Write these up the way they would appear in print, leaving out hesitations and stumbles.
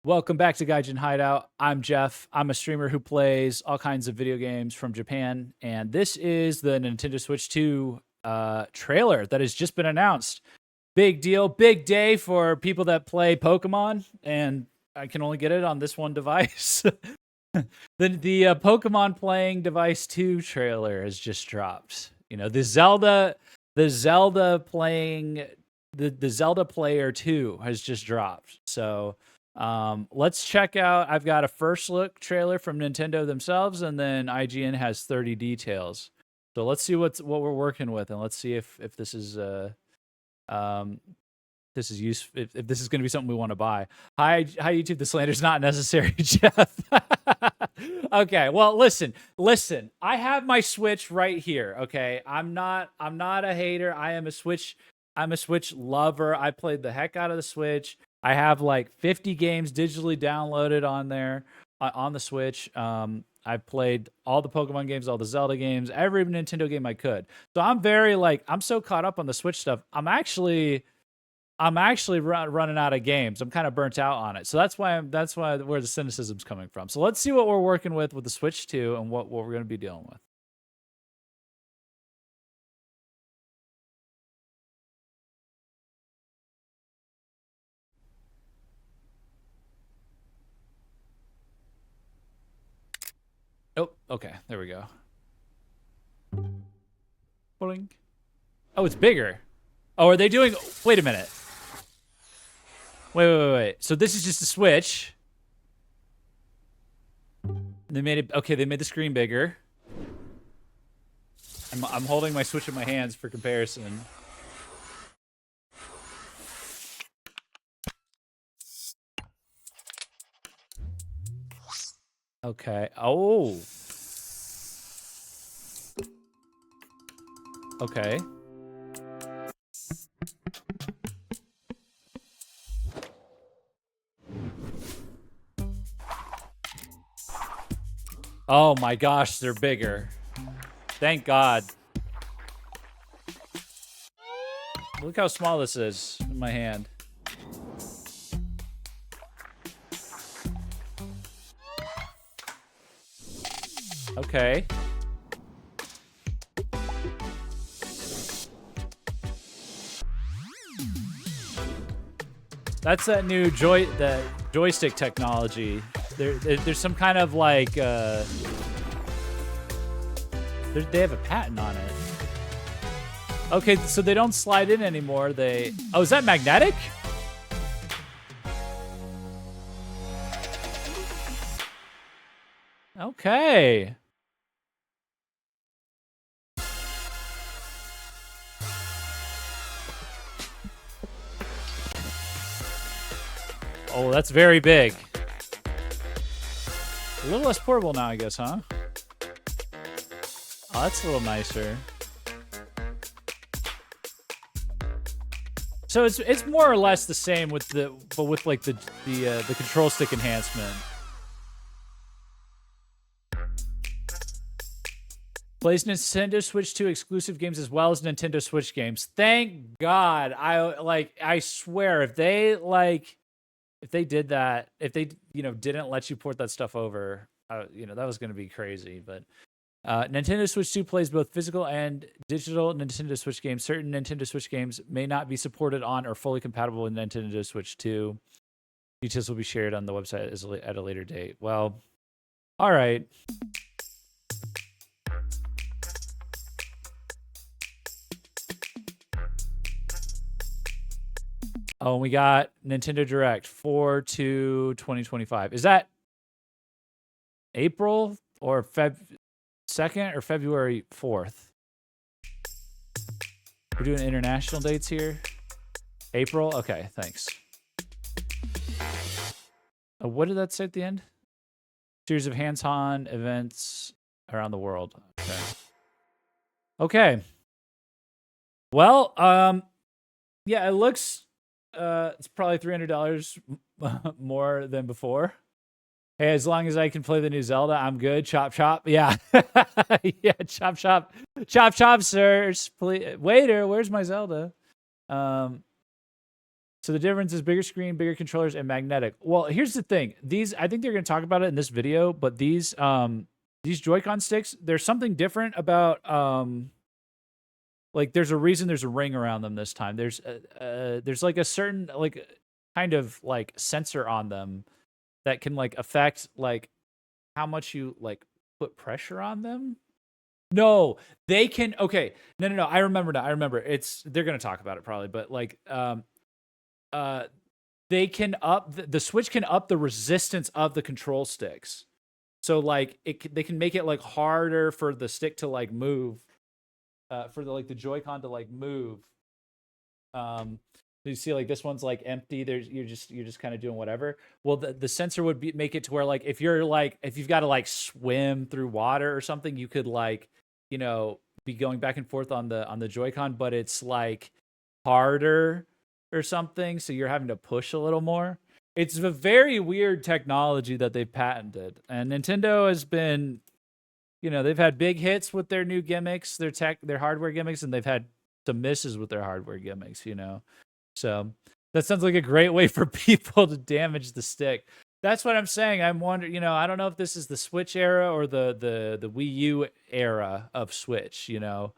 Welcome back to Gaijin Hideout. I'm Jeff. I'm a streamer who plays all kinds of video games from Japan, and this is the Nintendo Switch 2 trailer that has just been announced. Big deal, big day for people that play Pokemon, and I can only get it on this one device. the Pokemon Playing Device 2 trailer has just dropped. You know, the Zelda playing the Zelda Player 2 has just dropped. So let's check out. I've got a first look trailer from Nintendo themselves, and then IGN has 30 details. So let's see what we're working with, and let's see if this is this is useful, if this is going to be something we want to buy. Hi YouTube, the slander's not necessary, Jeff. Okay, well listen. I have my Switch right here. Okay, I'm not a hater. I'm a Switch lover. I played the heck out of the Switch. I have like 50 games digitally downloaded on there on the Switch. I've played all the Pokemon games, all the Zelda games, every Nintendo game I could. So I'm very I'm so caught up on the Switch stuff. I'm actually running out of games. I'm kind of burnt out on it. So that's why where the cynicism's coming from. So let's see what we're working with the Switch 2 and what we're going to be dealing with. Oh, okay. There we go. Boing. Oh, it's bigger. Oh, are they doing... Wait a minute. Wait. So this is just a Switch. They made it... Okay, they made the screen bigger. I'm holding my Switch in my hands for comparison. Okay. Oh. Okay. Oh my gosh, they're bigger. Thank God. Look how small this is in my hand. Okay. That's that new joystick technology. There's some kind of like they have a patent on it. Okay, so they don't slide in anymore. Oh, is that magnetic? Okay. Oh, that's very big. A little less portable now, I guess, huh? Oh, that's a little nicer. So it's more or less the same with like the control stick enhancement. Plays Nintendo Switch 2 exclusive games as well as Nintendo Switch games. Thank God. I swear if they did that, if they didn't let you port that stuff over, that was going to be crazy. But Nintendo Switch 2 plays both physical and digital Nintendo Switch games. Certain Nintendo Switch games may not be supported on or fully compatible with Nintendo Switch 2. Details will be shared on the website at a later date. Well, all right. Oh, and we got Nintendo Direct 4/2/2025. Is that April or Feb 2nd or February 4th? We're doing international dates here. April? Okay, thanks. What did that say at the end? Series of hands-on events around the world. Okay. Well, yeah, it looks... it's probably $300 more than before. Hey, as long as I can play the new Zelda, I'm good. Chop chop. Yeah. Yeah, chop chop. Chop chop, sirs. Please. Waiter, where's my Zelda? So the difference is bigger screen, bigger controllers, and magnetic. Well, here's the thing. I think they're going to talk about it in this video, but these Joy-Con sticks, there's something different about like there's a reason there's a ring around them this time. There's like a certain like kind of like sensor on them that can like affect like how much you like put pressure on them. No, they can. Okay, no. I remember now. I remember. They're gonna talk about it probably, but like they can up the Switch can up the resistance of the control sticks. So like they can make it like harder for the stick to like move, for the Joy-Con to like move. You see like this one's like empty. You're just kind of doing whatever. Well, the sensor would make it to where like if you've got to like swim through water or something, you could like, you know, be going back and forth on the Joy-Con, but it's like harder or something, so you're having to push a little more. It's a very weird technology that they've patented, and Nintendo has been, you know, they've had big hits with their new gimmicks, their hardware gimmicks, and they've had some misses with their hardware gimmicks, you know. So that sounds like a great way for people to damage the stick. That's what I'm saying. I'm wondering, you know, I don't know if this is the Switch era or the Wii U era of Switch, you know.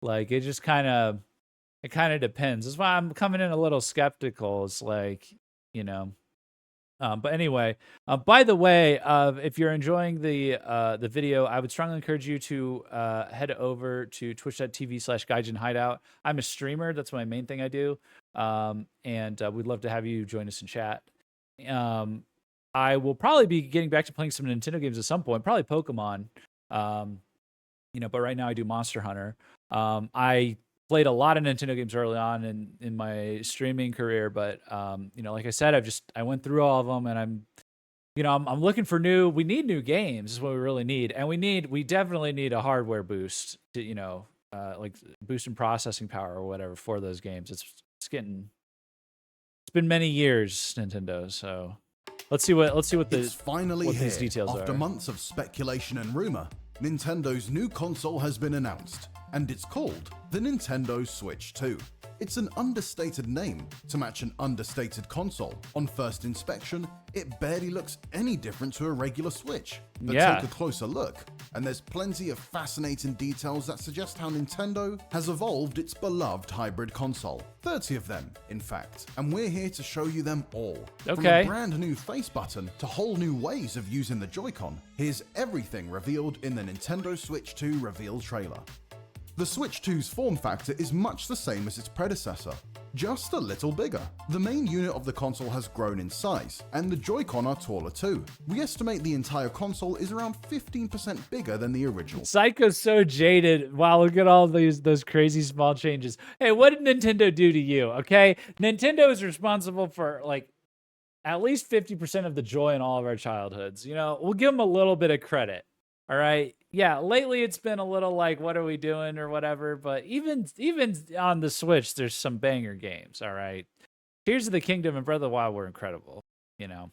Like it kind of depends. That's why I'm coming in a little skeptical. It's like, you know. But anyway, by the way, if you're enjoying the video, I would strongly encourage you to head over to twitch.tv/Gaijin Hideout. I'm a streamer. That's my main thing I do. And we'd love to have you join us in chat. I will probably be getting back to playing some Nintendo games at some point, probably Pokemon. You know, but right now I do Monster Hunter. I played a lot of Nintendo games early on in my streaming career, but you know, like I said, I went through all of them, and I'm looking for we need new games is what we really need, and we definitely need a hardware boost to, you know, like boost in processing power or whatever for those games. It's been many years, Nintendo, so let's see what these details are. After months of speculation and rumor, Nintendo's new console has been announced, and it's called the Nintendo Switch 2. It's an understated name to match an understated console. On first inspection, it barely looks any different to a regular Switch. But take a closer look, and there's plenty of fascinating details that suggest how Nintendo has evolved its beloved hybrid console. 30 of them, in fact, and we're here to show you them all. Okay. From a brand new face button to whole new ways of using the Joy-Con, here's everything revealed in the Nintendo Switch 2 reveal trailer. The Switch 2's form factor is much the same as its predecessor, just a little bigger. The main unit of the console has grown in size, and the Joy-Con are taller too. We estimate the entire console is around 15% bigger than the original. Psycho's so jaded. Wow, look at all those crazy small changes. Hey, what did Nintendo do to you? Okay, Nintendo is responsible for like at least 50% of the joy in all of our childhoods. You know, we'll give them a little bit of credit. All right. Yeah, lately it's been a little like, what are we doing or whatever, but even on the Switch, there's some banger games, all right? Tears of the Kingdom and Breath of the Wild were incredible, you know?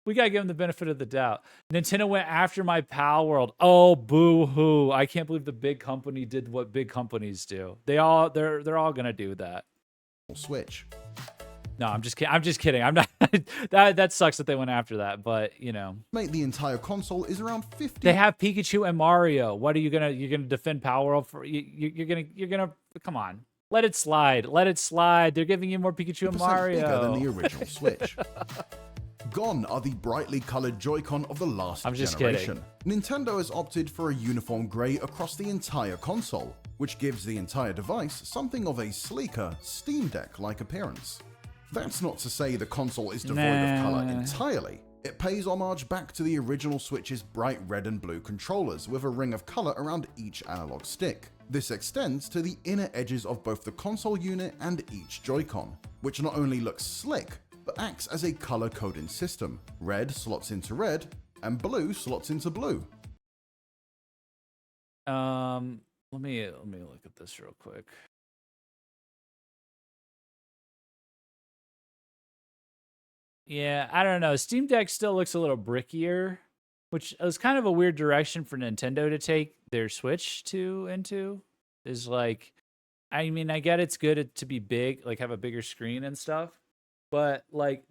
We gotta give them the benefit of the doubt. Nintendo went after my Pal World. Oh, boo-hoo. I can't believe the big company did what big companies do. They're all gonna do that. Switch. No, I'm just kidding. I'm not. that sucks that they went after that, but you know, The entire console is around 50. They have Pikachu and Mario. What are you gonna defend Power World for? You're gonna come on. Let it slide. Let it slide. They're giving you more Pikachu and Mario. Bigger than the original Switch. Gone are the brightly colored Joy-Con of the last generation. Kidding. Nintendo has opted for a uniform gray across the entire console, which gives the entire device something of a sleeker Steam Deck-like appearance. That's not to say the console is devoid of color entirely. It pays homage back to the original Switch's bright red and blue controllers with a ring of color around each analog stick. This extends to the inner edges of both the console unit and each Joy-Con, which not only looks slick, but acts as a color coding system. Red slots into red, and blue slots into blue. Let me look at this real quick. Yeah, I don't know. Steam Deck still looks a little brickier, which is kind of a weird direction for Nintendo to take their Switch into. Is like, I mean, I get it's good to be big, like have a bigger screen and stuff, But like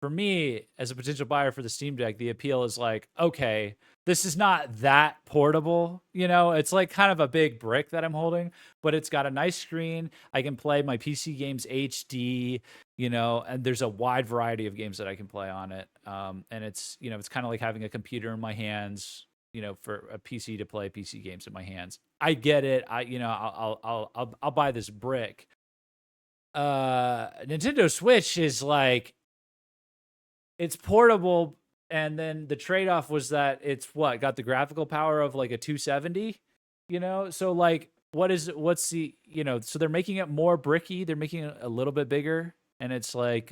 for me as a potential buyer for the Steam Deck, the appeal is like, okay, this is not that portable, you know, it's like kind of a big brick that I'm holding, but it's got a nice screen. I can play my PC games HD, you know, and there's a wide variety of games that I can play on it. And it's, you know, it's kind of like having a computer in my hands, you know, for a PC to play PC games in my hands. I get it. You know, I'll buy this brick. Nintendo Switch is like, it's portable, and then the trade-off was that it's got the graphical power of like a 270, you know? So like what's the, you know, so they're making it more bricky, they're making it a little bit bigger, and it's like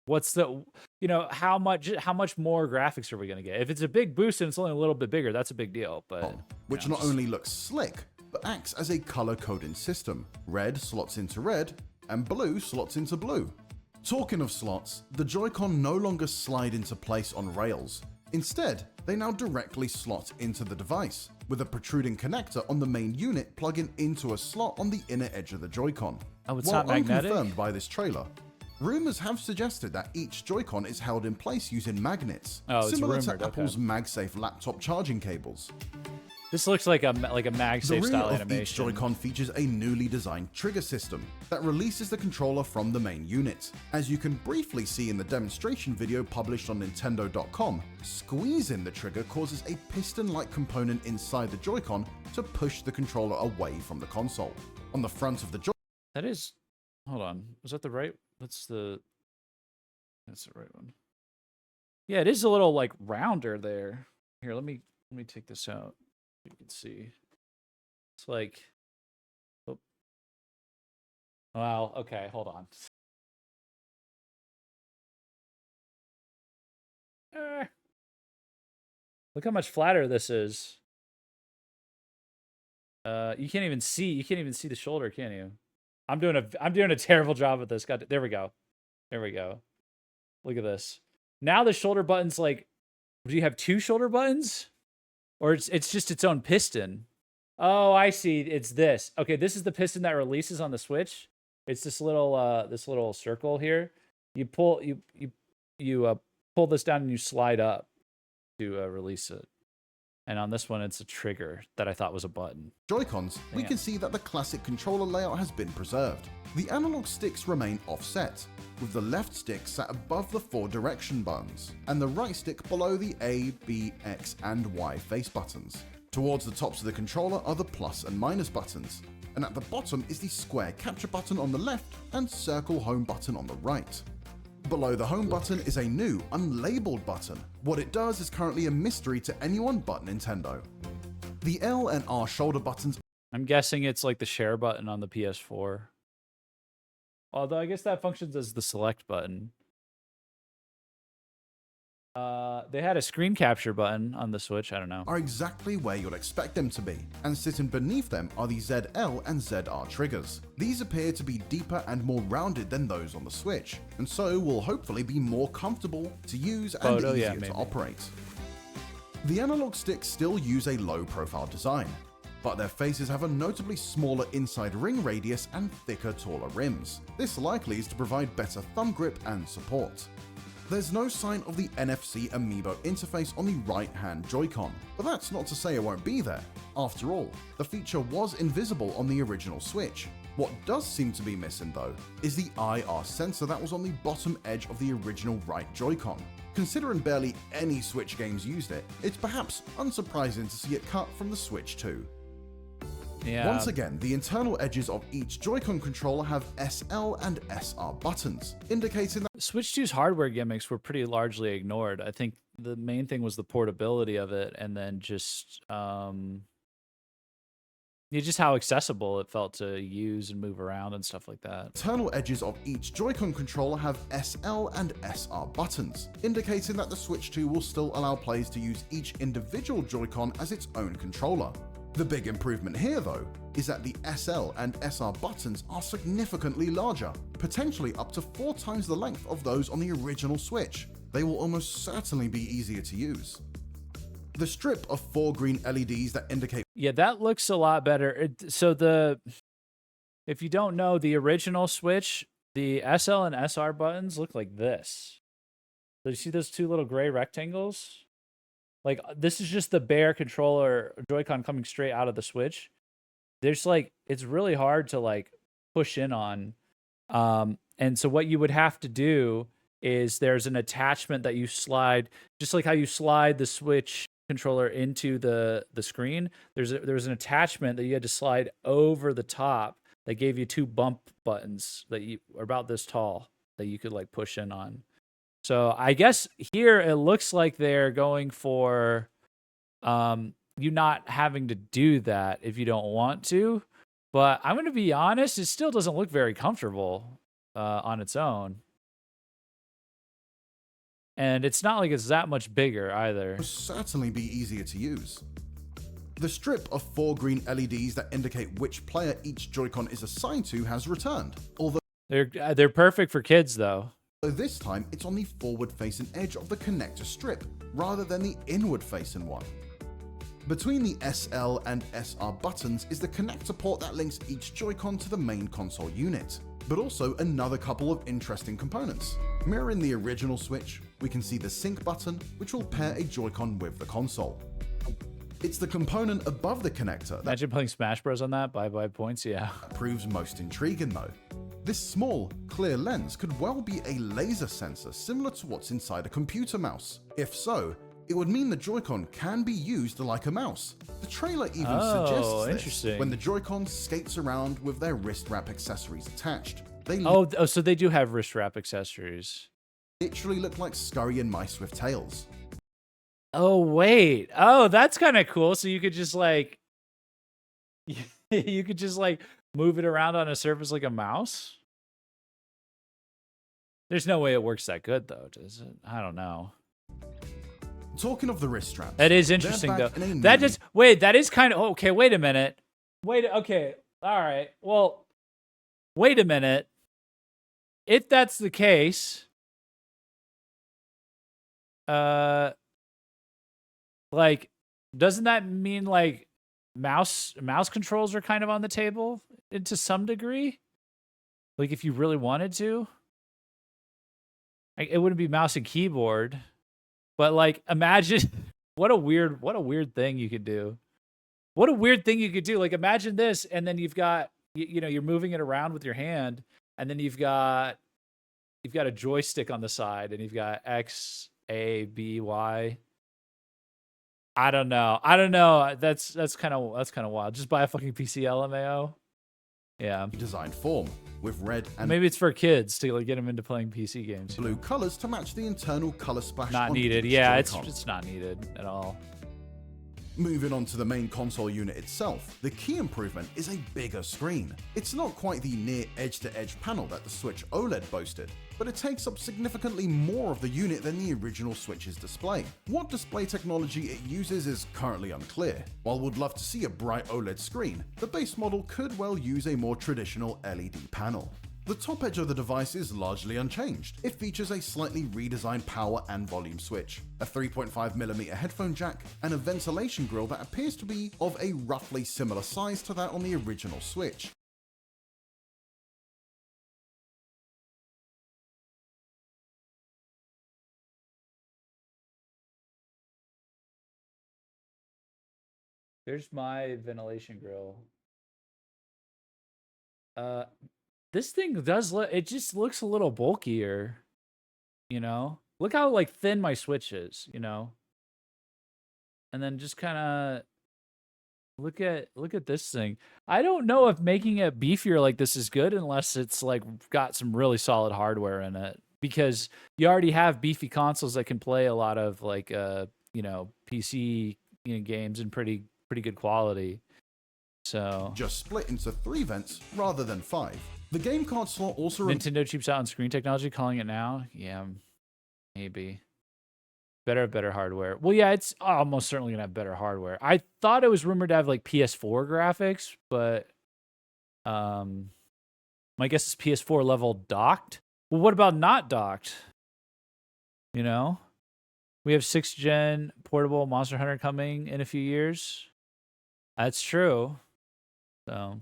what's the, you know, how much more graphics are we gonna get? If it's a big boost and it's only a little bit bigger, that's a big deal. But which not only looks slick, but acts as a color coding system. Red slots into red, and blue slots into blue. Talking of slots, the Joy-Con no longer slide into place on rails. Instead, they now directly slot into the device, with a protruding connector on the main unit plugging into a slot on the inner edge of the Joy-Con. Oh, it's While not magnetic? unconfirmed by this trailer, rumors have suggested that each Joy-Con is held in place using magnets, similar to Apple's MagSafe laptop charging cables. This looks like a MagSafe style animation. The rear of each Joy-Con features a newly designed trigger system that releases the controller from the main unit. As you can briefly see in the demonstration video published on Nintendo.com, squeezing the trigger causes a piston-like component inside the Joy-Con to push the controller away from the console. On the front of the Joy-Con, that is, hold on, was that the right? That's the right one. Yeah, it is a little like rounder there. Here, let me take this out. You can see it's like, oh, wow, okay, hold on. Look how much flatter this is. You can't even see the shoulder, can you? I'm doing a terrible job at this. God, there we go. Look at this. Now the shoulder button's like, do you have two shoulder buttons? Or it's just its own piston. Oh, I see. It's this. Okay, this is the piston that releases on the Switch. It's this little circle here. You pull pull this down and you slide up to release it. And on this one, it's a trigger that I thought was a button. Joy-Cons, we can see that the classic controller layout has been preserved. The analog sticks remain offset, with the left stick sat above the 4 direction buttons, and the right stick below the A, B, X, and Y face buttons. Towards the tops of the controller are the plus and minus buttons, and at the bottom is the square capture button on the left and circle home button on the right. Below the home button is a new, unlabeled button. What it does is currently a mystery to anyone but Nintendo. The L and R shoulder buttons, I'm guessing it's like the share button on the PS4. Although I guess that functions as the select button. They had a screen capture button on the Switch, I don't know. Are exactly where you'll expect them to be, and sitting beneath them are the ZL and ZR triggers. These appear to be deeper and more rounded than those on the Switch, and so will hopefully be more comfortable to use and easier to operate. The analog sticks still use a low-profile design, but their faces have a notably smaller inside ring radius and thicker, taller rims. This likely is to provide better thumb grip and support. There's no sign of the NFC Amiibo interface on the right-hand Joy-Con, but that's not to say it won't be there. After all, the feature was invisible on the original Switch. What does seem to be missing though, is the IR sensor that was on the bottom edge of the original right Joy-Con. Considering barely any Switch games used it, it's perhaps unsurprising to see it cut from the Switch 2. Yeah. Once again, the internal edges of each Joy-Con controller have SL and SR buttons, indicating that Switch 2's hardware gimmicks were pretty largely ignored. I think the main thing was the portability of it, and then just just how accessible it felt to use and move around and stuff like that. Internal edges of each Joy-Con controller have SL and SR buttons, indicating that the Switch 2 will still allow players to use each individual Joy-Con as its own controller. The big improvement here, though, is that the SL and SR buttons are significantly larger, potentially up to 4 times the length of those on the original Switch. They will almost certainly be easier to use. The strip of 4 green LEDs that indicate... Yeah, that looks a lot better. If you don't know, the original Switch the SL and SR buttons look like this. So you see those two little gray rectangles? Like this is just the bare controller Joy-Con coming straight out of the Switch. There's like it's really hard to like push in on. And so what you would have to do is there's an attachment that you slide, just like how you slide the Switch controller into the screen. There's an attachment that you had to slide over the top that gave you two bump buttons that you are about this tall that you could like push in on. So I guess here it looks like they're going for you not having to do that if you don't want to. But I'm going to be honest, it still doesn't look very comfortable on its own. And it's not like it's that much bigger either. Will certainly be easier to use. The strip of 4 green LEDs that indicate which player each Joy-Con is assigned to has returned, although they're perfect for kids though. this time it's on the forward-facing edge of the connector strip, rather than the inward-facing one. Between the SL and SR buttons is the connector port that links each Joy-Con to the main console unit, but also another couple of interesting components. Mirroring the original Switch, we can see the sync button, which will pair a Joy-Con with the console. It's the component above the connector that Imagine playing Smash Bros on that. Bye points, yeah. proves most intriguing though. This small, clear lens could well be a laser sensor similar to what's inside a computer mouse. If so, it would mean the Joy-Con can be used like a mouse. The trailer even suggests this interesting. when the Joy-Con skates around with their wrist wrap accessories attached. They Oh, so they do have wrist wrap accessories. literally look like scurrying mice with tails. Oh, wait. Oh, that's kind of cool. So you could just like, you could just like move it around on a surface like a mouse. There's no way it works that good though, does it? I don't know. Talking of the wrist straps, That is they're interesting though. back in a That new- just, wait, that is kind of, okay, wait a minute. Okay. All right. Well, wait a minute. If that's the case, like, doesn't that mean like mouse controls are kind of on the table to some degree? Like if you really wanted to, like, it wouldn't be mouse and keyboard, but like imagine what a weird thing you could do. What a weird thing you could do. Like imagine this, and then you've got you know you're moving it around with your hand, and then you've got a joystick on the side, and you've got X, A, B, Y. I don't know. That's kind of wild. Just buy a fucking PC LMAO. Yeah. designed form, with red and Maybe it's for kids to like, get them into playing PC games. blue colors to match the internal color splash Not on needed. each Yeah, Joy-Con. it's not needed at all. Moving on to the main console unit itself, the key improvement is a bigger screen. It's not quite the near edge-to-edge panel that the Switch OLED boasted, but it takes up significantly more of the unit than the original Switch's display. What display technology it uses is currently unclear. While we'd love to see a bright OLED screen, the base model could well use a more traditional LED panel. The top edge of the device is largely unchanged. It features a slightly redesigned power and volume switch, a 3.5mm headphone jack, and a ventilation grill that appears to be of a roughly similar size to that on the original Switch. There's my ventilation grill. This thing does look, it just looks a little bulkier, you know? Look how like thin my Switch is, you know? And then just kind of look at this thing. I don't know if making it beefier like this is good unless it's like got some really solid hardware in it, because you already have beefy consoles that can play a lot of like you know, PC games in pretty good quality. So Just split into 3 vents rather than 5. The game card slot also Nintendo cheaps out on screen technology, calling it now. Yeah, maybe. Better hardware. Well, yeah, it's almost certainly gonna have better hardware. I thought it was rumored to have like PS4 graphics, but my guess is PS4 level docked. Well, what about not docked? You know, we have 6th gen portable Monster Hunter coming in a few years. That's true. So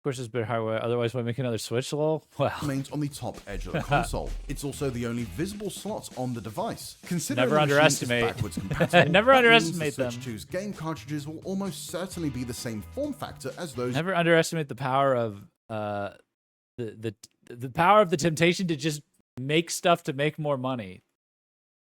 course, it's better hardware. Otherwise, why make another Switch? Lol. Well, remains on the top edge of the console. It's also the only visible slot on the device. Considering Never the machine is underestimate. backwards compatible, Never that underestimate means the Switch 2's game cartridges will almost certainly be the same form factor as those. never underestimate the power of the power of the temptation to just make stuff to make more money.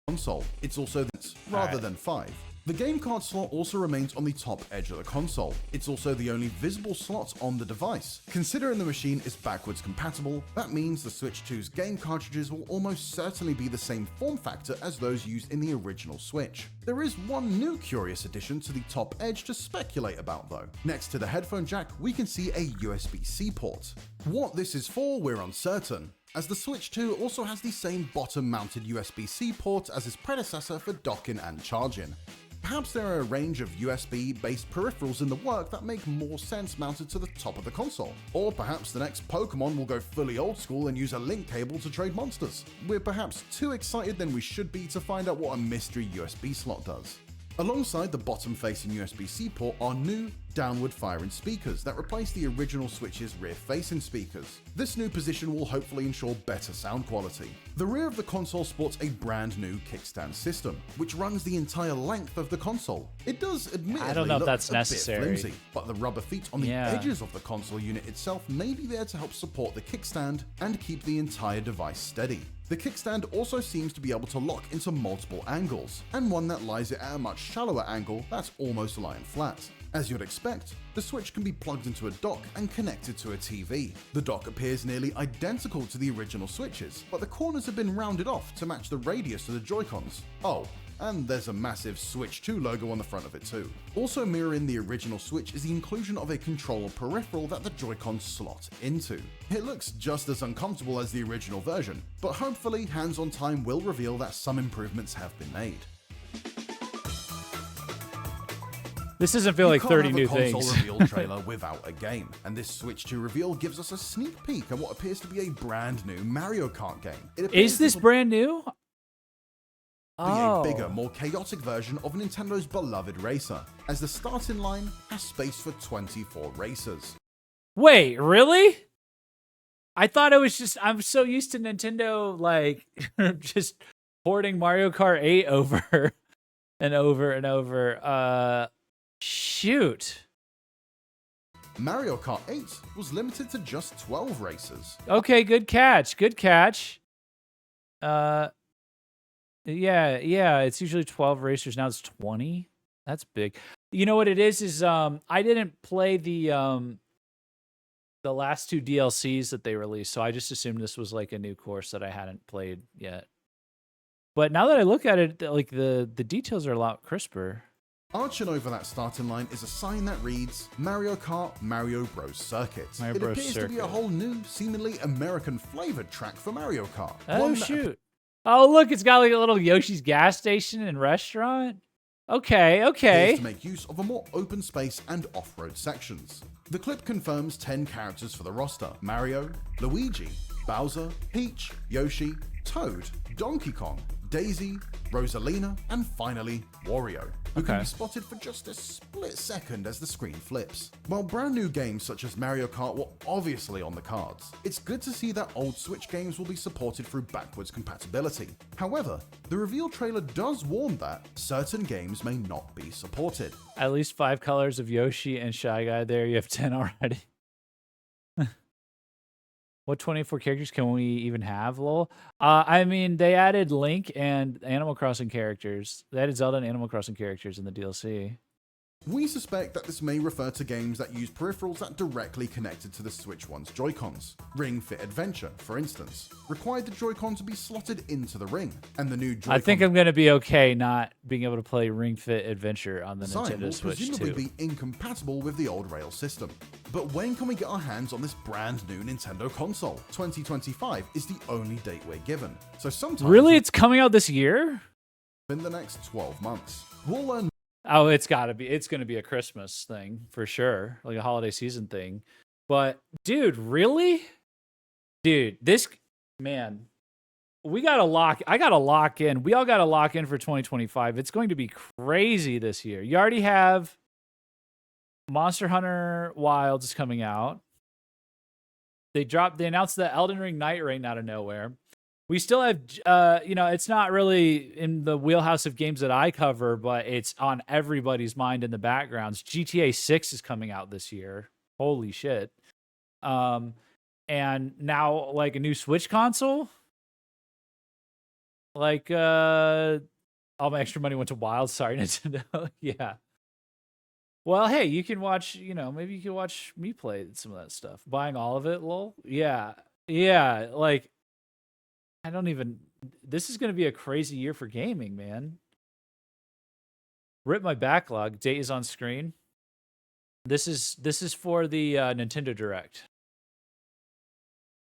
Console. It's also rather than 5. The game card slot also remains on the top edge of the console. It's also the only visible slot on the device. Considering the machine is backwards compatible, that means the Switch 2's game cartridges will almost certainly be the same form factor as those used in the original Switch. There is one new curious addition to the top edge to speculate about though. Next to the headphone jack, we can see a USB-C port. What this is for, we're uncertain, as the Switch 2 also has the same bottom-mounted USB-C port as its predecessor for docking and charging. Perhaps there are a range of USB-based peripherals in the work that make more sense mounted to the top of the console. Or perhaps the next Pokemon will go fully old school and use a link cable to trade monsters. We're perhaps too excited than we should be to find out what a mystery USB slot does. Alongside the bottom-facing USB-C port are new downward-firing speakers that replace the original Switch's rear-facing speakers. This new position will hopefully ensure better sound quality. The rear of the console sports a brand new kickstand system, which runs the entire length of the console. It does admittedly I don't know if look that's a bit necessary. flimsy, but the rubber feet on the edges of the console unit itself may be there to help support the kickstand and keep the entire device steady. The kickstand also seems to be able to lock into multiple angles, and one that lies at a much shallower angle that's almost lying flat. As you'd expect, the Switch can be plugged into a dock and connected to a TV. The dock appears nearly identical to the original Switch's, but the corners have been rounded off to match the radius of the Joy-Cons. Oh, and there's a massive Switch 2 logo on the front of it too. Also mirroring the original Switch is the inclusion of a controller peripheral that the Joy-Cons slot into. It looks just as uncomfortable as the original version, but hopefully hands-on time will reveal that some improvements have been made. This doesn't feel like 30 new things. You can't have a console reveal trailer without a game, and this Switch 2 reveal gives us a sneak peek at what appears to be a brand new Mario Kart game. Is this brand new? A bigger, more chaotic version of Nintendo's beloved racer, as the starting line has space for 24 racers. Wait, really? I thought it was just, I'm so used to Nintendo, like, just porting Mario Kart 8 over and over and over. Shoot. Mario Kart 8 was limited to just 12 races. Okay, good catch. Good catch. Yeah, it's usually 12 racers. Now it's 20. That's big. You know what it is I didn't play the last two DLCs that they released, so I just assumed this was like a new course that I hadn't played yet. But now that I look at it, like the details are a lot crisper. Arching over that starting line is a sign that reads Mario Kart Mario Bros. Circuit. It appears to be a whole new, seemingly American-flavored track for Mario Kart. Oh, shoot. Oh, look, it's got like a little Yoshi's gas station and restaurant. Okay. Appears to make use of a more open space and off-road sections. The clip confirms 10 characters for the roster: Mario, Luigi, Bowser, Peach, Yoshi, Toad, Donkey Kong, Daisy, Rosalina, and finally, Wario, who can be spotted for just a split second as the screen flips. While brand new games such as Mario Kart were obviously on the cards, it's good to see that old Switch games will be supported through backwards compatibility. However, the reveal trailer does warn that certain games may not be supported. At least 5 colors of Yoshi and Shy Guy there. You have 10 already. What 24 characters can we even have, lol? I mean, they added Link and Animal Crossing characters. They added Zelda and Animal Crossing characters in the DLC. We suspect that this may refer to games that use peripherals that directly connected to the Switch 1's Joy-Cons. Ring Fit Adventure, for instance, required the Joy-Con to be slotted into the ring, and the new Joy-Con... I think I'm going to be okay not being able to play Ring Fit Adventure on the Nintendo Switch 2. will presumably be incompatible with the old rail system. But when can we get our hands on this brand new Nintendo console? 2025 is the only date we're given, so sometime... Really? It's coming out this year? In the next 12 months. We'll learn... Oh, it's going to be a Christmas thing for sure, like a holiday season thing. But dude, really? Dude, I got to lock in. We all got to lock in for 2025. It's going to be crazy this year. You already have Monster Hunter Wilds coming out. They announced the Elden Ring Night Rain out of nowhere. We still have, it's not really in the wheelhouse of games that I cover, but it's on everybody's mind in the backgrounds. GTA 6 is coming out this year. Holy shit. And now like a new Switch console. Like, all my extra money went to Wild. Sorry, Nintendo. Yeah. Well, hey, you can watch, maybe you can watch me play some of that stuff. Buying all of it, lol. Yeah. Yeah. Like, this is going to be a crazy year for gaming, man. Rip my backlog. Date is on screen. This is for the Nintendo Direct.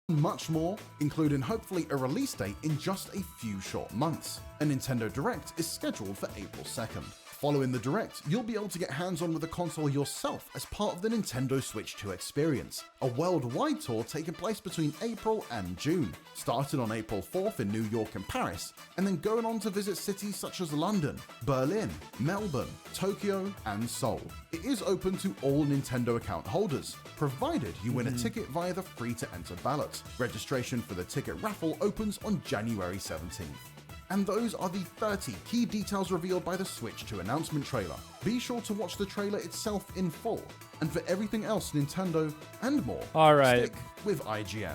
Much more, including hopefully a release date in just a few short months. A Nintendo Direct is scheduled for April 2nd. Following the Direct, you'll be able to get hands-on with the console yourself as part of the Nintendo Switch 2 experience, a worldwide tour taking place between April and June, starting on April 4th in New York and Paris, and then going on to visit cities such as London, Berlin, Melbourne, Tokyo, and Seoul. It is open to all Nintendo account holders, provided you win a ticket via the free-to-enter ballot. Registration for the ticket raffle opens on January 17th. And those are the 30 key details revealed by the Switch 2 announcement trailer. Be sure to watch the trailer itself in full. And for everything else Nintendo and more, all right, stick with IGN.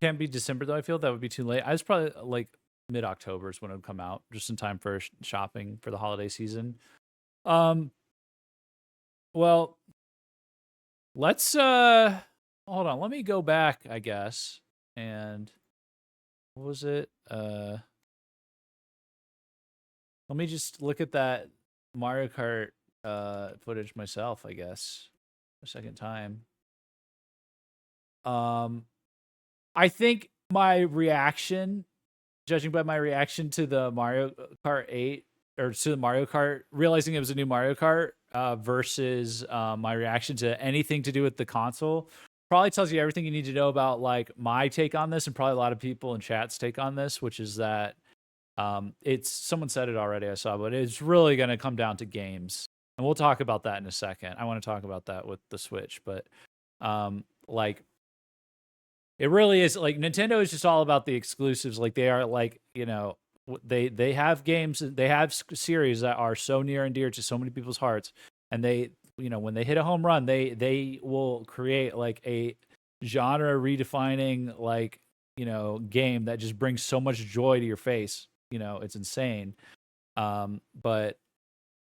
Can't be December though, I feel that would be too late. I was probably like mid-October is when it would come out, just in time for shopping for the holiday season. Well, let's hold on, let me go back, I guess, and what was it? Let me just look at that Mario Kart footage myself, I guess, a second time. I think my reaction, judging by my reaction to the Mario Kart 8 or to the Mario Kart, realizing it was a new Mario Kart versus my reaction to anything to do with the console, probably tells you everything you need to know about like my take on this, and probably a lot of people in chat's take on this, which is that it's, someone said it already, I saw, but it's really going to come down to games, and we'll talk about that in a second. I want to talk about that with the Switch, but like it really is like Nintendo is just all about the exclusives. Like they are like, they have games, they have series that are so near and dear to so many people's hearts, and they, when they hit a home run, they will create like a genre redefining like, game that just brings so much joy to your face. It's insane. But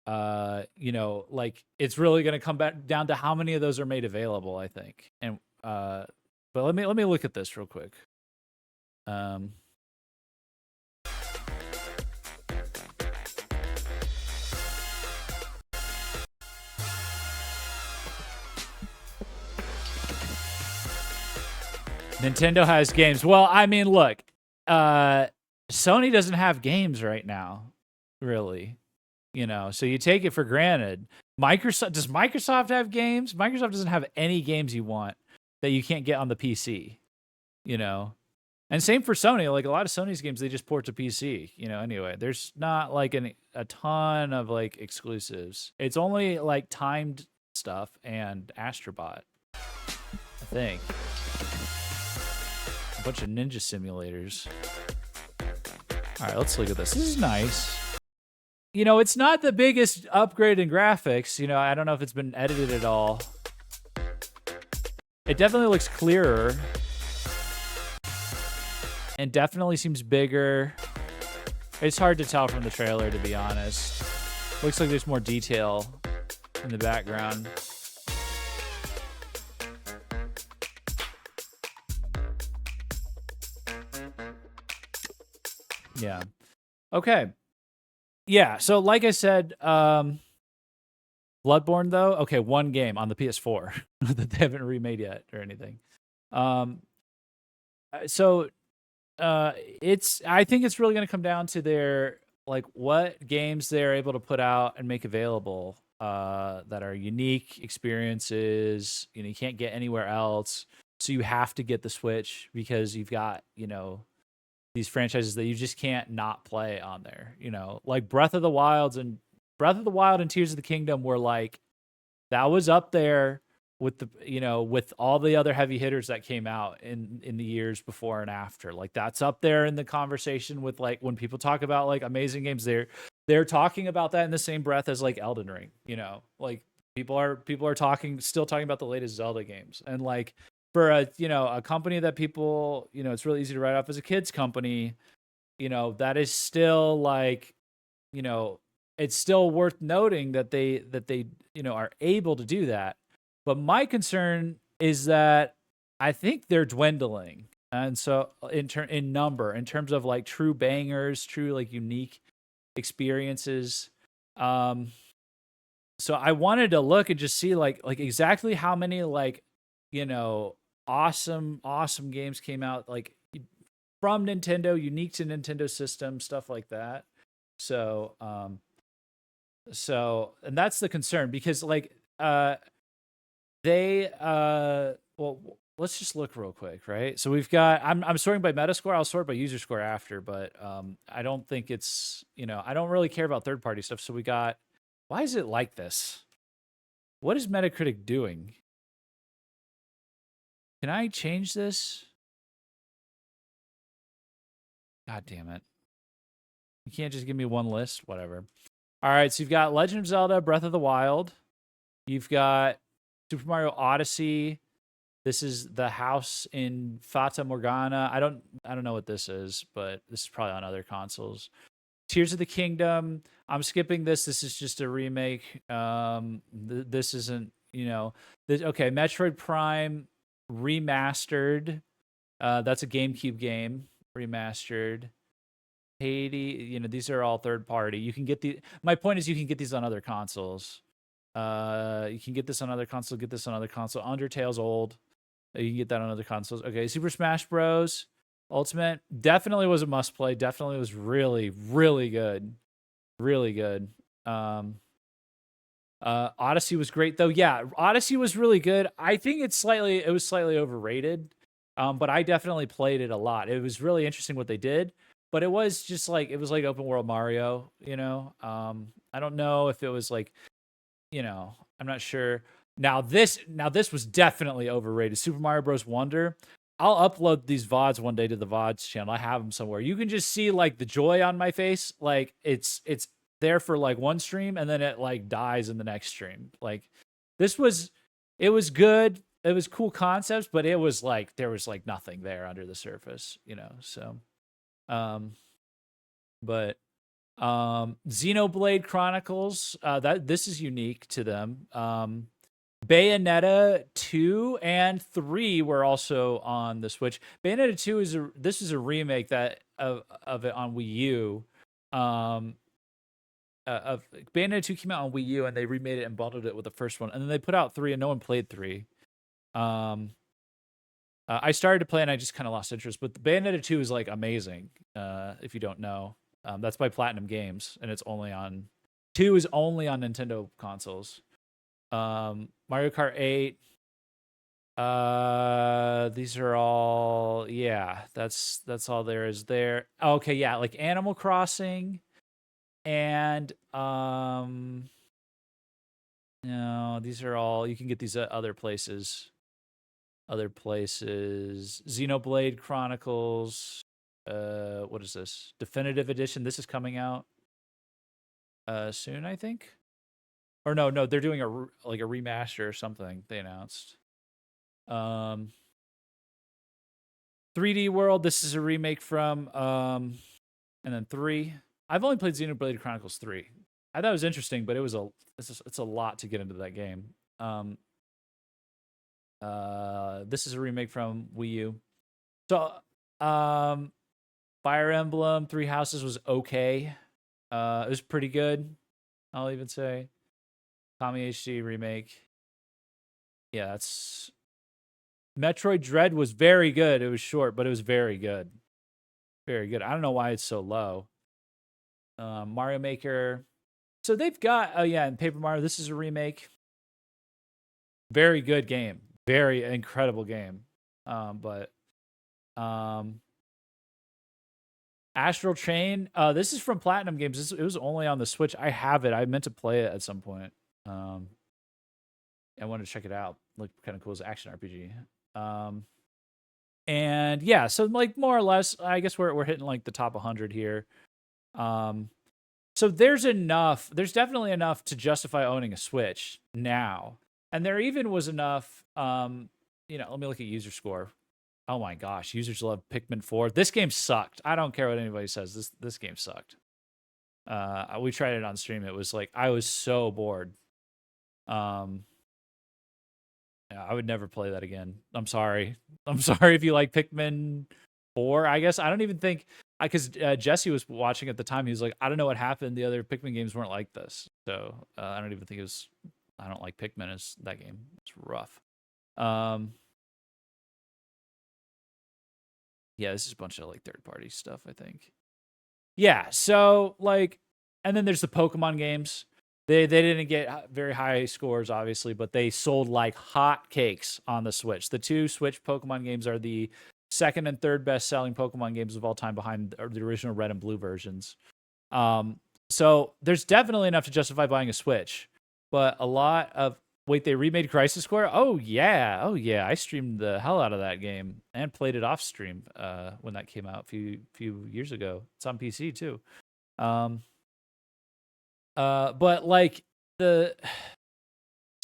like it's really going to come back down to how many of those are made available, I think. And but let me look at this real quick. Nintendo has games. Well, I mean, look, Sony doesn't have games right now, really. So you take it for granted. Does Microsoft have games? Microsoft doesn't have any games you want that you can't get on the PC, And same for Sony. Like a lot of Sony's games, they just port to PC, anyway. There's not like a ton of like exclusives. It's only like timed stuff and Astrobot, I think. A bunch of ninja simulators. All right, let's look at this. This is nice. It's not the biggest upgrade in graphics. I don't know if it's been edited at all. It definitely looks clearer. And definitely seems bigger. It's hard to tell from the trailer, to be honest. Looks like there's more detail in the background. Yeah. Okay. Yeah, so like I said, Bloodborne though, okay, one game on the PS4 that they haven't remade yet or anything. So I think it's really going to come down to their like what games they're able to put out and make available that are unique experiences, you can't get anywhere else. So you have to get the Switch because you've got, these franchises that you just can't not play on there, like Breath of the Wild and Tears of the Kingdom were like, that was up there with the, you know, with all the other heavy hitters that came out in the years before and after. Like that's up there in the conversation with like when people talk about like amazing games, they're talking about that in the same breath as like Elden Ring, you know, like people are still talking about the latest Zelda games. And like for a, you know, a company that people, you know, it's really easy to write off as a kids company, you know, that is still like, you know, it's still worth noting that they, you know, are able to do that. But my concern is that I think they're dwindling. And so in number, in terms of like true bangers, true like unique experiences. So I wanted to look and just see like exactly how many like, you know, awesome games came out like from Nintendo, unique to Nintendo system, stuff like that. So and that's the concern because like they well, let's just look real quick, right? So we've got I'm sorting by Metascore. I'll sort by user score after, but I don't think it's, you know, I don't really care about third party stuff. So we got, why is it like this? What is Metacritic doing? Can I change this? God damn it. You can't just give me one list, whatever. All right, so you've got Legend of Zelda Breath of the Wild. You've got Super Mario Odyssey. This is the house in Fata Morgana. I don't know what this is, but this is probably on other consoles. Tears of the Kingdom. I'm skipping this. This is just a remake. This isn't, you know, okay, Metroid Prime remastered. That's a GameCube game remastered. Hades, you know, these are all third party. You can get my point is you can get these on other consoles. You can get this on other console, get this on other console. Undertale's old. You can get that on other consoles. Okay, Super Smash Bros. Ultimate definitely was a must play. Definitely was really, really good. Really good. Odyssey was great though. Yeah, Odyssey was really good. I think it was slightly overrated. But I definitely played it a lot. It was really interesting what they did, but it was just like it was like open world Mario, you know. I don't know if it was like, you know, I'm not sure. Now this was definitely overrated. Super Mario Bros. Wonder. I'll upload these VODs one day to the VODs channel. I have them somewhere. You can just see like the joy on my face. Like it's there for like one stream and then it like dies in the next stream. Like it was good. It was cool concepts, but it was like there was like nothing there under the surface, you know. So but Xenoblade Chronicles, that this is unique to them. Bayonetta 2 and 3 were also on the Switch. Bayonetta 2 is a remake that of it on Wii U. Of Bayonetta 2 came out on Wii U and they remade it and bundled it with the first one. And then they put out 3 and no one played 3. I started to play and I just kind of lost interest, but the Bayonetta 2 is like amazing. If you don't know, that's by Platinum Games and it's only on 2 is only on Nintendo consoles. Mario Kart 8. These are all, yeah, that's all there is there. Okay, yeah, like Animal Crossing and no, these are all, you can get these at other places. Xenoblade Chronicles. What is this? Definitive Edition. This is coming out soon, I think. Or no, they're doing a remaster or something. They announced. 3D World. This is a remake from and then 3. I've only played Xenoblade Chronicles 3. I thought it was interesting, but it's a lot to get into that game. This is a remake from Wii U. So, Fire Emblem 3 Houses was okay. It was pretty good, I'll even say. Kami HD remake. Yeah, that's Metroid Dread was very good. It was short, but it was very good. Very good. I don't know why it's so low. Mario Maker. So they've got and Paper Mario, this is a remake. Very good game. Very incredible game. But Astral Chain. This is from Platinum Games. It was only on the Switch. I have it. I meant to play it at some point. I wanted to check it out. look kind of cool as action RPG. And yeah, so like more or less, I guess we're hitting like the top 100 here. So there's definitely enough to justify owning a Switch now. And there even was enough, let me look at user score. Oh my gosh, users love Pikmin 4. This game sucked. I don't care what anybody says. This game sucked. We tried it on stream. It was like I was so bored. Yeah, I would never play that again. I'm sorry. I'm sorry if you like Pikmin 4. I guess I don't even think because Jesse was watching at the time. He was like, I don't know what happened. The other Pikmin games weren't like this. So I don't even think it was. I don't like Pikmin as that game. It's rough. Yeah, this is a bunch of like third party stuff, I think. Yeah, so like, and then there's the Pokemon games. They didn't get very high scores, obviously, but they sold like hotcakes on the Switch. The two Switch Pokemon games are the second and third best selling Pokemon games of all time behind the original Red and Blue versions. So there's definitely enough to justify buying a Switch, but a lot of wait, they remade Crisis Core? Oh yeah. I streamed the hell out of that game and played it off stream when that came out a few years ago. It's on PC too. But like so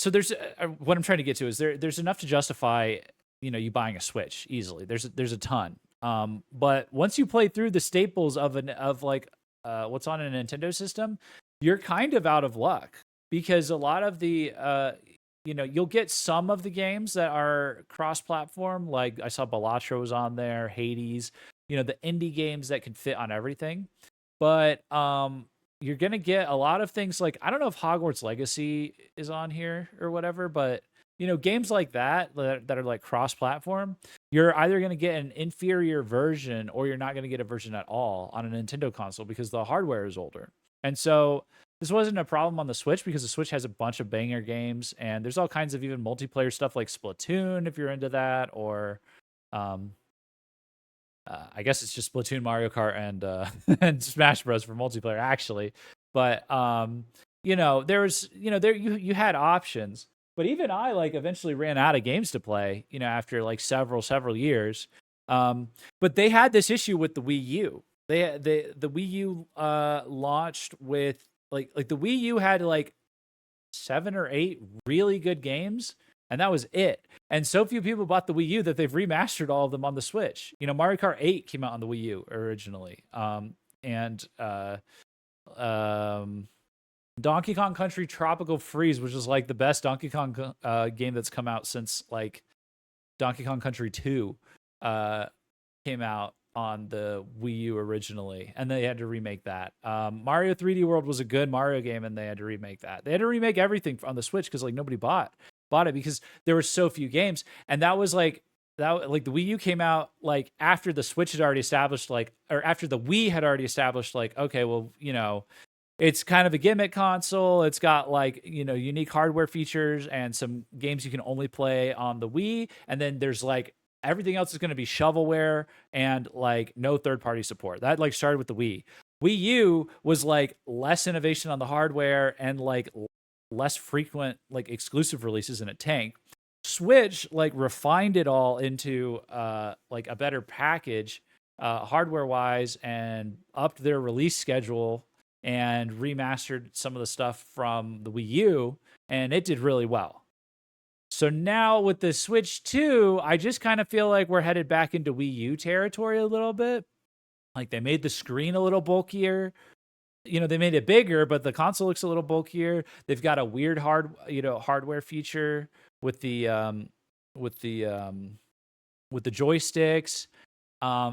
there's what I'm trying to get to is there's enough to justify you buying a Switch easily. There's a ton. But once you play through the staples of what's on a Nintendo system, you're kind of out of luck because a lot of the you'll get some of the games that are cross-platform. Like I saw Balatro was on there, Hades. The indie games that can fit on everything. But you're gonna get a lot of things like I don't know if Hogwarts Legacy is on here or whatever, but games like that are like cross-platform, you're either gonna get an inferior version or you're not gonna get a version at all on a Nintendo console because the hardware is older. And so this wasn't a problem on the Switch because the Switch has a bunch of banger games and there's all kinds of even multiplayer stuff like Splatoon if you're into that, or I guess it's just Splatoon, Mario Kart, and and Smash Bros for multiplayer actually. But there's there you had options. But even I like eventually ran out of games to play, after like several years. But they had this issue with the Wii U. The Wii U launched with like the Wii U had like 7 or 8 really good games, and that was it. And so few people bought the Wii U that they've remastered all of them on the Switch. Mario Kart 8 came out on the Wii U originally. And Donkey Kong Country Tropical Freeze, which is like the best Donkey Kong game that's come out since like Donkey Kong Country 2 came out on the Wii U originally, and they had to remake that. Mario 3D World was a good Mario game, and they had to remake that. They had to remake everything on the Switch because like nobody bought it because there were so few games, and that was like the Wii U came out like after the Switch had already established or after the Wii had already established okay, well it's kind of a gimmick console. It's got like unique hardware features and some games you can only play on the Wii, and then there's like everything else is going to be shovelware and like no third-party support. That like started with the Wii. Wii U was like less innovation on the hardware and like less frequent like exclusive releases in a tank. Switch like refined it all into like a better package hardware wise and upped their release schedule and remastered some of the stuff from the Wii U, and it did really well. So now with the Switch 2, I just kind of feel like we're headed back into Wii U territory a little bit. Like they made the screen a little bulkier. They made it bigger, but the console looks a little bulkier. They've got a weird hardware feature with the joysticks.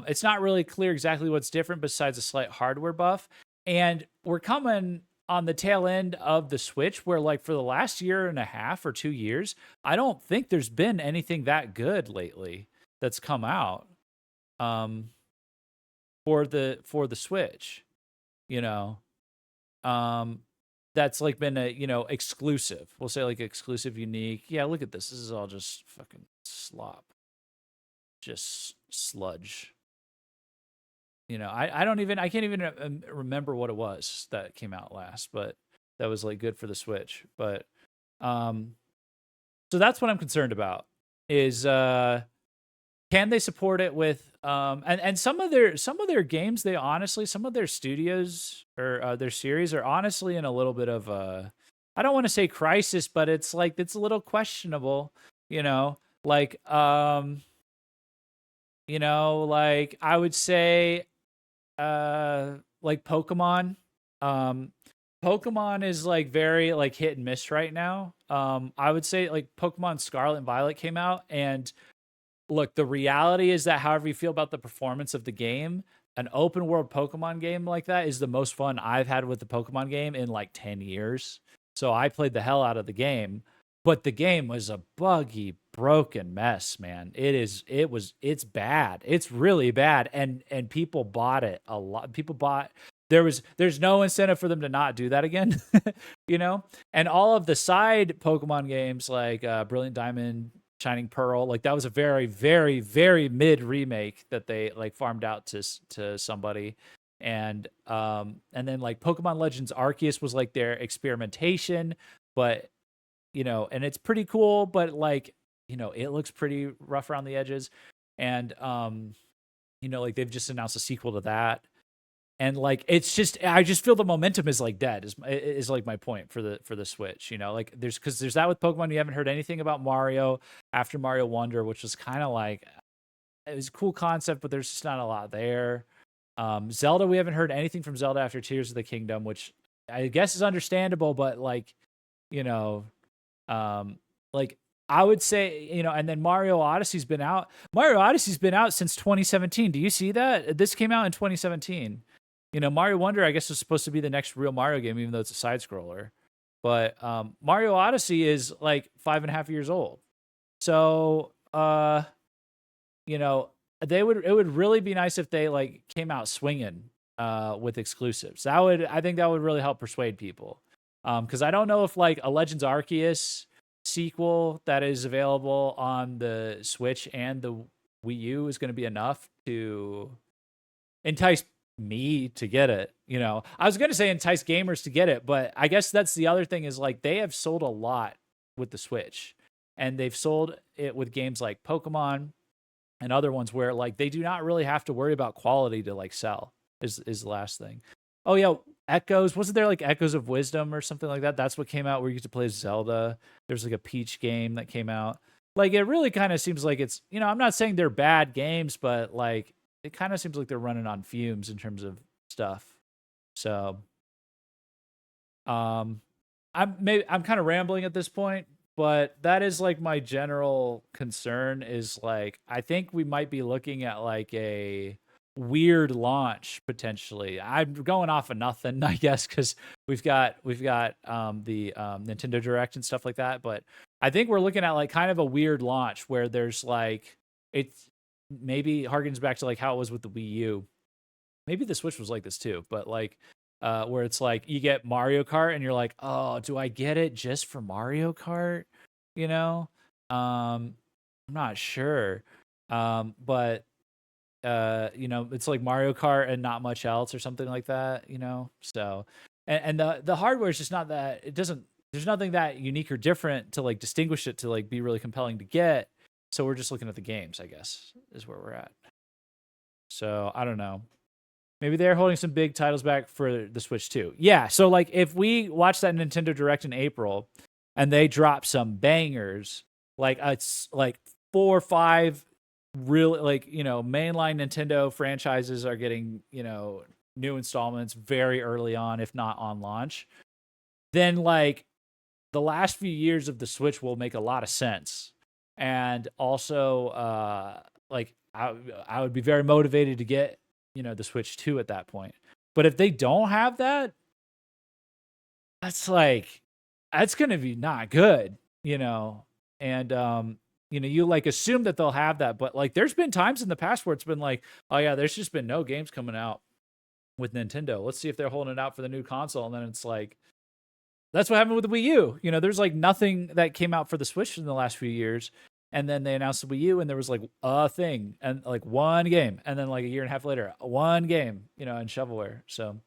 It's not really clear exactly what's different besides a slight hardware buff. And we're coming on the tail end of the Switch where like for the last year and a half or 2 years, I don't think there's been anything that good lately that's come out for the Switch. That's like been a exclusive. We'll say like exclusive, unique. Yeah, look at this. This is all just fucking slop. Just sludge. I can't even remember what it was that came out last, but that was like good for the Switch. But So that's what I'm concerned about. Is can they support it with and some of their games, they honestly, some of their studios or their series are honestly in a little bit of a, I don't want to say crisis, but it's like it's a little questionable, you know, like like I would say like Pokemon. Pokemon is like very like hit and miss right now. I would say like Pokemon Scarlet and Violet came out, and look, the reality is that however you feel about the performance of the game, an open world Pokemon game like that is the most fun I've had with the Pokemon game in like 10 years. So I played the hell out of the game, but the game was a buggy, broken mess, man. It's bad. It's really bad. And people bought it a lot. People bought, there's no incentive for them to not do that again, you know? And all of the side Pokemon games like Brilliant Diamond, Shining Pearl, like that was a very, very, very mid remake that they like farmed out to somebody. And then like Pokemon Legends Arceus was like their experimentation, but and it's pretty cool, but like, it looks pretty rough around the edges. And like they've just announced a sequel to that. And like it's just, I just feel the momentum is like dead. Is like my point for the Switch. Like there's that with Pokemon. You haven't heard anything about Mario after Mario Wonder, which was kind of like, it was a cool concept, but there's just not a lot there. Zelda, we haven't heard anything from Zelda after Tears of the Kingdom, which I guess is understandable, but like like I would say, and then Mario Odyssey's been out. Mario Odyssey's been out since 2017. Do you see that? This came out in 2017. Mario Wonder, I guess, was supposed to be the next real Mario game, even though it's a side scroller. But Mario Odyssey is like 5.5 years old. So, it would really be nice if they like came out swinging with exclusives. I think that would really help persuade people. Because I don't know if like a Legends Arceus sequel that is available on the Switch and the Wii U is going to be enough to entice me to get it. I was going to say entice gamers to get it, but I guess that's the other thing is like they have sold a lot with the Switch, and they've sold it with games like Pokemon and other ones where like they do not really have to worry about quality to like sell is the last thing. Oh yeah, Echoes, wasn't there like Echoes of Wisdom or something like that? That's what came out where you get to play Zelda. There's like a Peach game that came out. Like it really kind of seems like it's, I'm not saying they're bad games, but like it kind of seems like they're running on fumes in terms of stuff. So I'm kind of rambling at this point, but that is like my general concern is like I think we might be looking at like a weird launch potentially. I'm going off of nothing, I guess, because we've got the Nintendo Direct and stuff like that, but I think we're looking at like kind of a weird launch where there's like it's maybe harkens back to like how it was with the Wii U. Maybe the Switch was like this too, but like where it's like you get Mario Kart and you're like, oh, do I get it just for Mario Kart? I'm not sure. But it's like Mario Kart and not much else or something like that, So and the hardware is just not that, there's nothing that unique or different to like distinguish it to like be really compelling to get. So we're just looking at the games, I guess, is where we're at. So I don't know. Maybe they're holding some big titles back for the Switch too. Yeah. So like if we watch that Nintendo Direct in April and they drop some bangers, like it's like 4 or 5 really like, mainline Nintendo franchises are getting, new installments very early on, if not on launch, then like the last few years of the Switch will make a lot of sense. And also, like I would be very motivated to get, the Switch 2 at that point. But if they don't have that, that's going to be not good, and, you like assume that they'll have that. But like, there's been times in the past where it's been like, oh yeah, there's just been no games coming out with Nintendo. Let's see if they're holding it out for the new console. And then it's like, that's what happened with the Wii U. There's like nothing that came out for the Switch in the last few years. And then they announced the Wii U and there was like a thing and like one game. And then like a year and a half later, one game, and shovelware. So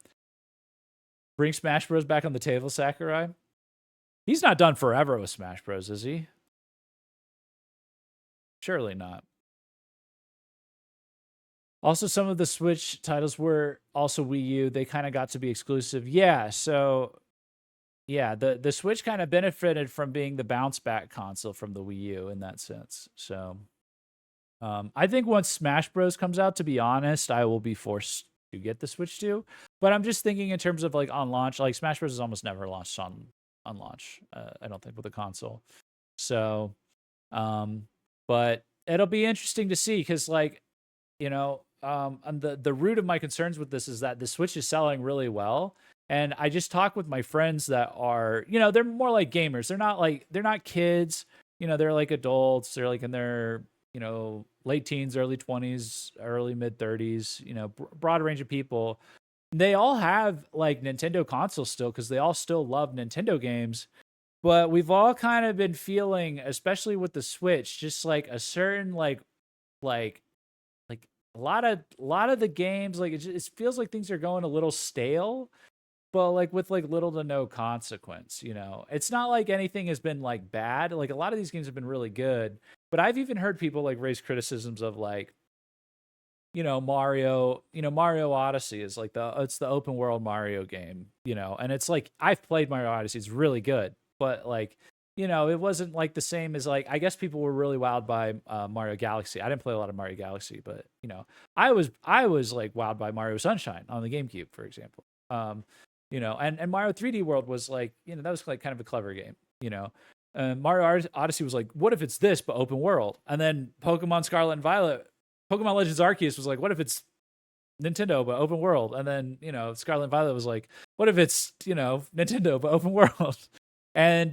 bring Smash Bros back on the table, Sakurai. He's not done forever with Smash Bros, is he? Surely not. Also, some of the Switch titles were also Wii U. They kind of got to be exclusive. Yeah, so yeah, the Switch kind of benefited from being the bounce back console from the Wii U in that sense. So I think once Smash Bros comes out, to be honest, I will be forced to get the Switch too. But I'm just thinking in terms of like on launch, like Smash Bros is almost never launched on launch. I don't think with a console. So, but it'll be interesting to see because like and the root of my concerns with this is that the Switch is selling really well. And I just talk with my friends that are, they're more like gamers. They're not kids, they're like adults. They're like in their, late teens, early 20s, early mid 30s, broad range of people. They all have like Nintendo consoles still because they all still love Nintendo games. But we've all kind of been feeling, especially with the Switch, just like a certain like a lot of the games, like it feels like things are going a little stale, but like with like little to no consequence. It's not like anything has been like bad. Like a lot of these games have been really good, but I've even heard people like raise criticisms of like Mario Odyssey is like it's the open world Mario game, and it's like I've played Mario Odyssey, it's really good, but like it wasn't like the same as like I guess people were really wowed by Mario Galaxy. I didn't play a lot of Mario Galaxy, but I was like wowed by Mario Sunshine on the GameCube, for example. And Mario 3D World was like that was like kind of a clever game. Mario Odyssey was like, what if it's this but open world? And then Pokemon Scarlet and Violet, Pokemon Legends Arceus was like, what if it's Nintendo but open world? And then Scarlet and Violet was like, what if it's Nintendo but open world? And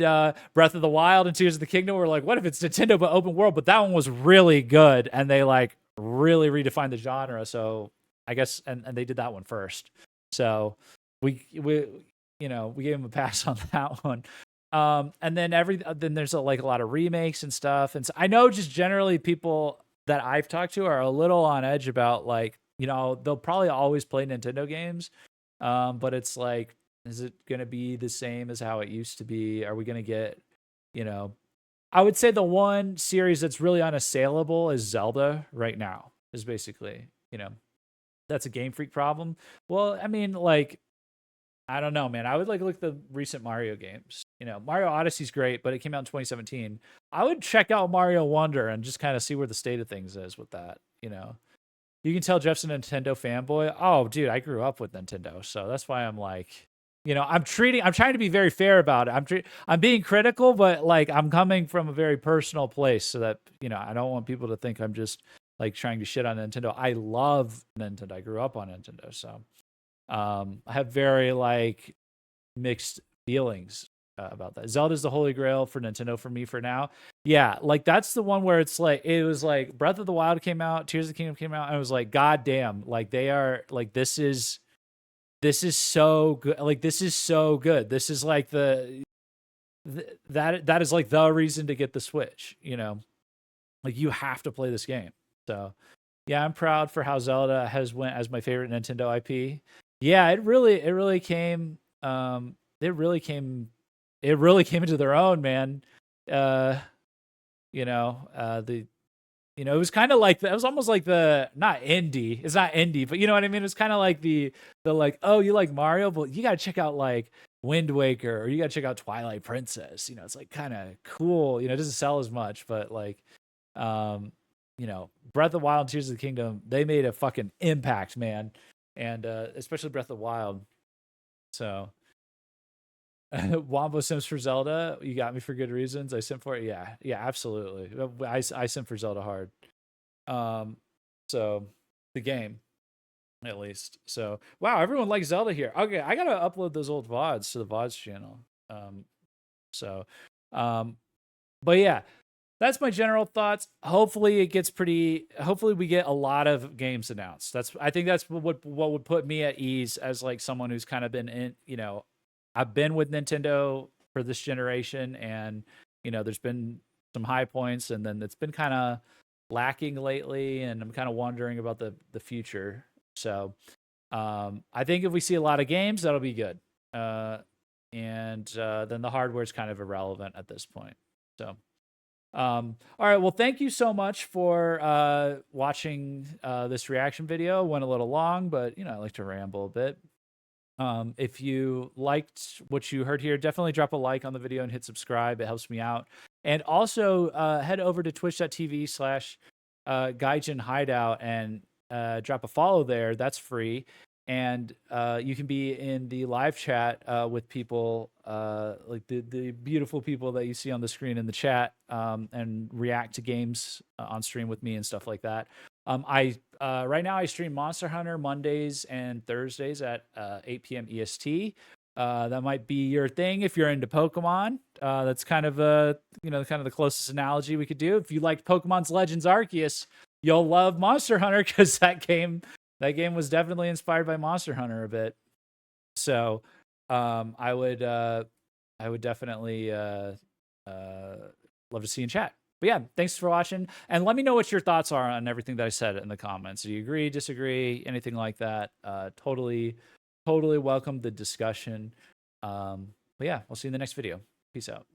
Breath of the Wild and Tears of the Kingdom were like, what if it's Nintendo but open world? But that one was really good, and they like really redefined the genre. So I guess and they did that one first. So we gave them a pass on that one. And then then there's like a lot of remakes and stuff. And so I know just generally people that I've talked to are a little on edge about like, they'll probably always play Nintendo games. But it's like, is it going to be the same as how it used to be? Are we going to get, I would say the one series that's really unassailable is Zelda right now, is basically, that's a Game Freak problem. Well, I mean, like, I don't know, man. I would like look at the recent Mario games. Mario Odyssey's great, but it came out in 2017. I would check out Mario Wonder and just kind of see where the state of things is with that. You can tell Jeff's a Nintendo fanboy. Oh, dude, I grew up with Nintendo, so that's why I'm like, I'm trying to be very fair about it. I'm being critical, but like I'm coming from a very personal place, so that I don't want people to think I'm just like trying to shit on Nintendo. I love Nintendo. I grew up on Nintendo, so I have very like mixed feelings about that. Zelda's the holy grail for Nintendo for me for now. Yeah, like that's the one where it's like it was like Breath of the Wild came out, Tears of the Kingdom came out, and I was like, God damn, like they are like this is so good. Like this is so good. This is like that is like the reason to get the Switch. Like you have to play this game. So yeah, I'm proud for how Zelda has went as my favorite Nintendo IP. Yeah, it really came into their own, man. It was kind of like it was almost like the not indie. It's not indie, but you know what I mean. It's kind of like the like, oh, you like Mario, but you got to check out like Wind Waker, or you got to check out Twilight Princess. It's like kind of cool. It doesn't sell as much, but like, Breath of the Wild and Tears of the Kingdom, they made a fucking impact, man. And especially Breath of the Wild. So Wombo Sims for Zelda, you got me for good reasons. I simp for it. Yeah, absolutely. I simp for Zelda hard. So the game, at least. So wow, everyone likes Zelda here. Okay, I gotta upload those old VODs to the VODs channel. But yeah, that's my general thoughts. Hopefully we get a lot of games announced. I think that's what would put me at ease as like someone who's kind of been in, I've been with Nintendo for this generation, and there's been some high points, and then it's been kind of lacking lately, and I'm kind of wondering about the future. So I think if we see a lot of games, that'll be good. And then the hardware is kind of irrelevant at this point. So All right. Well, thank you so much for watching this reaction video. Went a little long, but I like to ramble a bit. If you liked what you heard here, definitely drop a like on the video and hit subscribe. It helps me out. And also head over to twitch.tv/Gaijin Hideout and drop a follow there. That's free. And you can be in the live chat with people like the beautiful people that you see on the screen in the chat and react to games on stream with me and stuff like that. I right now I stream Monster Hunter Mondays and Thursdays at 8 p.m. EST. That might be your thing if you're into Pokemon. That's kind of the closest analogy we could do. If you liked Pokemon's Legends Arceus, you'll love Monster Hunter because that game was definitely inspired by Monster Hunter a bit. So I would definitely love to see you in chat. But yeah, thanks for watching. And let me know what your thoughts are on everything that I said in the comments. Do you agree, disagree, anything like that? Totally welcome the discussion. But yeah, we'll see you in the next video. Peace out.